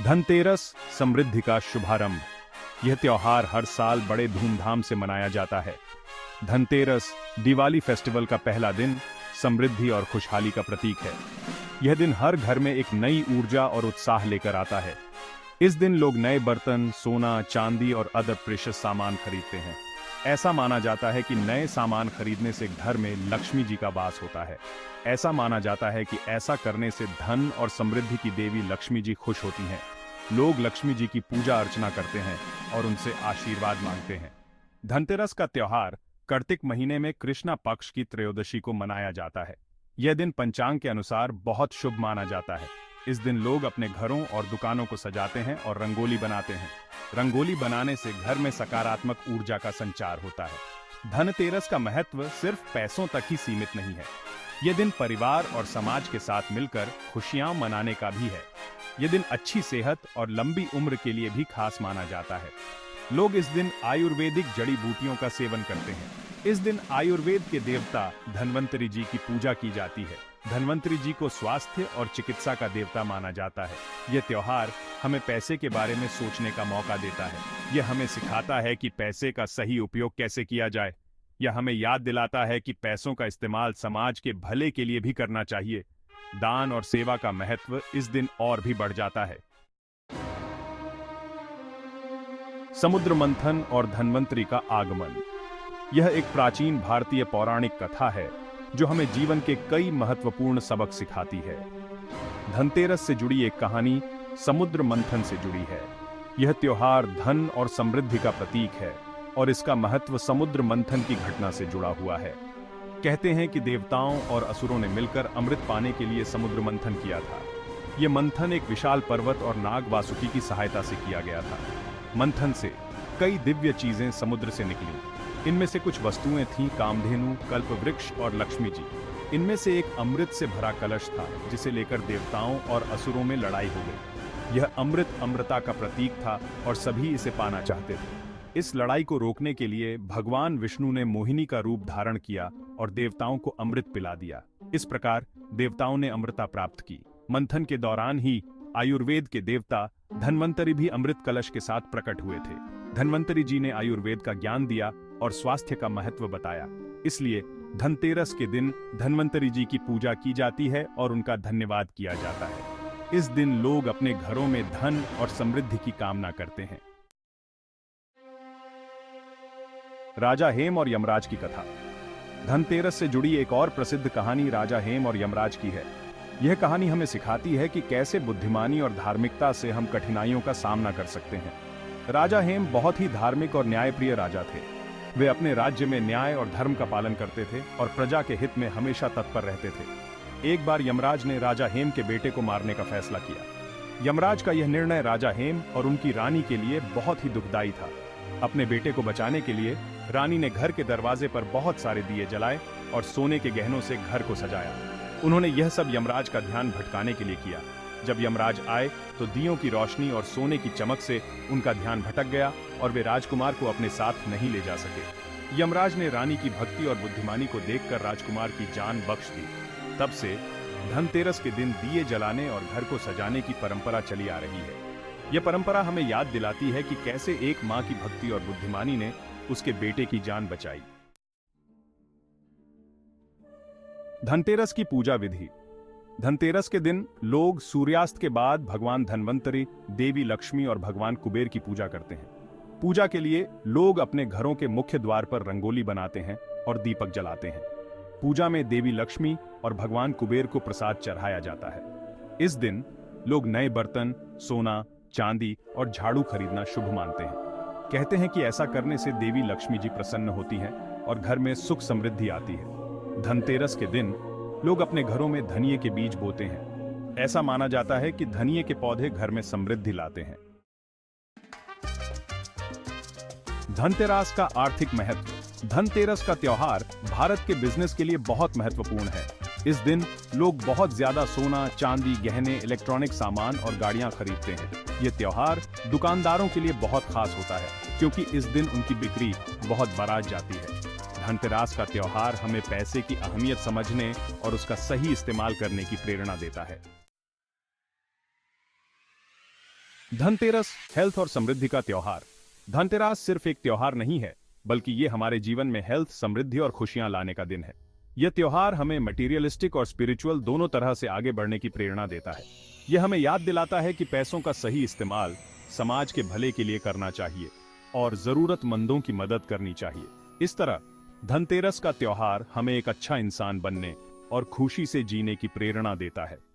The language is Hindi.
धनतेरस समृद्धि का शुभारंभ। यह त्योहार हर साल बड़े धूमधाम से मनाया जाता है। धनतेरस दिवाली फेस्टिवल का पहला दिन समृद्धि और खुशहाली का प्रतीक है। यह दिन हर घर में एक नई ऊर्जा और उत्साह लेकर आता है। इस दिन लोग नए बर्तन, सोना, चांदी और अदर प्रेशियस सामान खरीदते हैं। ऐसा माना जाता है कि नए सामान खरीदने से घर में लक्ष्मी जी का वास होता है। ऐसा माना जाता है कि ऐसा करने से धन और समृद्धि की देवी लक्ष्मी जी खुश होती हैं। लोग लक्ष्मी जी की पूजा अर्चना करते हैं और उनसे आशीर्वाद मांगते हैं। धनतेरस का त्योहार कार्तिक महीने में कृष्णा पक्ष की त्रयोदशी को मनाया जाता है। यह दिन पंचांग के अनुसार बहुत शुभ माना जाता है। इस दिन लोग अपने घरों और दुकानों को सजाते हैं और रंगोली बनाते हैं। रंगोली बनाने से घर में सकारात्मक ऊर्जा का संचार होता है। धनतेरस का महत्व सिर्फ पैसों तक ही सीमित नहीं है। यह दिन परिवार और समाज के साथ मिलकर खुशियां मनाने का भी है। यह दिन अच्छी सेहत और लंबी उम्र के लिए भी खास माना जाता है। लोग इस दिन आयुर्वेदिक जड़ी बूटियों का सेवन करते हैं। इस दिन आयुर्वेद के देवता धन्वंतरी जी की पूजा की जाती है। धन्वंतरी जी को स्वास्थ्य और चिकित्सा का देवता माना जाता है। यह त्योहार हमें पैसे के बारे में सोचने का मौका देता है। यह हमें सिखाता है कि पैसे का सही उपयोग कैसे किया जाए। यह हमें याद दिलाता है कि पैसों का इस्तेमाल समाज के भले के लिए भी करना चाहिए। दान और सेवा का महत्व इस दिन और भी बढ़ जाता है। समुद्र मंथन और धन्वंतरी का आगमन। यह एक प्राचीन भारतीय पौराणिक कथा है जो हमें जीवन के कई महत्वपूर्ण सबक सिखाती है। धनतेरस से जुड़ी एक कहानी समुद्र मंथन से जुड़ी है। यह त्योहार धन और समृद्धि का प्रतीक है और इसका महत्व समुद्र मंथन की घटना से जुड़ा हुआ है। कहते हैं कि देवताओं और असुरों ने मिलकर अमृत पाने के लिए समुद्र मंथन किया था। यह मंथन एक विशाल पर्वत और नाग वासुकी की सहायता से किया गया था। मंथन से कई दिव्य चीजें समुद्र से निकली। इनमें से कुछ वस्तुएं थीं कामधेनु, कल्पवृक्ष और लक्ष्मी जी। इनमें से एक अमृत से भरा कलश था जिसे लेकर देवताओं और असुरों में लड़ाई हो गई। यह अमृत अमृता का प्रतीक था और सभी इसे पाना चाहते थे। इस लड़ाई को रोकने के लिए भगवान विष्णु ने मोहिनी का रूप धारण किया और देवताओं को अमृत पिला दिया। इस प्रकार देवताओं ने अमृता प्राप्त की। मंथन के दौरान ही आयुर्वेद के देवता धन्वंतरी भी अमृत कलश के साथ प्रकट हुए थे। धन्वंतरी जी ने आयुर्वेद का ज्ञान दिया और स्वास्थ्य का महत्व बताया। इसलिए धनतेरस के दिन धन्वंतरी जी की पूजा की जाती है और उनका धन्यवाद किया जाता है। इस दिन लोग अपने घरों में धन और समृद्धि की कामना करते हैं। राजा हेम और यमराज की कथा। धनतेरस से जुड़ी एक और प्रसिद्ध कहानी राजा हेम और यमराज की है। यह कहानी हमें सिखाती है कि कैसे बुद्धिमानी और धार्मिकता से हम कठिनाइयों का सामना कर सकते हैं। राजा हेम बहुत ही धार्मिक और न्यायप्रिय राजा थे। वे अपने राज्य में न्याय और धर्म का पालन करते थे और प्रजा के हित में हमेशा तत्पर रहते थे। एक बार यमराज ने राजा हेम के बेटे को मारने का फैसला किया। यमराज का यह निर्णय राजा हेम और उनकी रानी के लिए बहुत ही दुखदायी था। अपने बेटे को बचाने के लिए रानी ने घर के दरवाजे पर बहुत सारे दिए जलाए और सोने के गहनों से घर को सजाया। उन्होंने यह सब यमराज का ध्यान भटकाने के लिए किया। जब यमराज आए तो दियों की रोशनी और सोने की चमक से उनका ध्यान भटक गया और वे राजकुमार को अपने साथ नहीं ले जा सके। यमराज ने रानी की भक्ति और बुद्धिमानी को देखकर राजकुमार की जान बख्श दी। तब से धनतेरस के दिन दिए जलाने और घर को सजाने की परंपरा चली आ रही है। यह परंपरा हमें याद दिलाती है कि कैसे एक मां की भक्ति और बुद्धिमानी ने उसके बेटे की जान बचाई। धनतेरस की पूजा विधि। धनतेरस के दिन लोग सूर्यास्त के बाद भगवान धन्वंतरी, देवी लक्ष्मी और भगवान कुबेर की पूजा करते हैं। पूजा के लिए लोग अपने घरों के मुख्य द्वार पर रंगोली बनाते हैं और दीपक जलाते हैं। पूजा में देवी लक्ष्मी और भगवान कुबेर को प्रसाद चढ़ाया जाता है। इस दिन लोग नए बर्तन, सोना, चांदी और झाड़ू खरीदना शुभ मानते हैं। कहते हैं कि ऐसा करने से देवी लक्ष्मी जी प्रसन्न होती हैं और घर में सुख समृद्धि आती है। धनतेरस के दिन लोग अपने घरों में धनिये के बीज बोते हैं। ऐसा माना जाता है कि धनिये के पौधे घर में समृद्धि लाते हैं। धनतेरस का आर्थिक महत्व। धनतेरस का त्योहार भारत के बिजनेस के लिए बहुत महत्वपूर्ण है। इस दिन लोग बहुत ज्यादा सोना, चांदी, गहने, इलेक्ट्रॉनिक सामान और गाड़ियां खरीदते हैं। यह त्योहार दुकानदारों के लिए बहुत खास होता है क्योंकि इस दिन उनकी बिक्री बहुत बारात जाती है। धनतेरस का त्योहार हमें पैसे की अहमियत समझने और उसका सही इस्तेमाल करने की प्रेरणा देता है। धनतेरस हेल्थ और समृद्धि का त्योहार। धनतेरस सिर्फ एक त्योहार नहीं है, बल्कि ये हमारे जीवन में हेल्थ, समृद्धि और खुशियां लाने का दिन है। यह त्योहार हमें मटेरियलिस्टिक और स्पिरिचुअल दोनों तरह से आगे बढ़ने की प्रेरणा देता है। यह हमें याद दिलाता है कि पैसों का सही इस्तेमाल समाज के भले के लिए करना चाहिए और जरूरतमंदों की मदद करनी चाहिए। इस तरह धनतेरस का त्योहार हमें एक अच्छा इंसान बनने और खुशी से जीने की प्रेरणा देता है।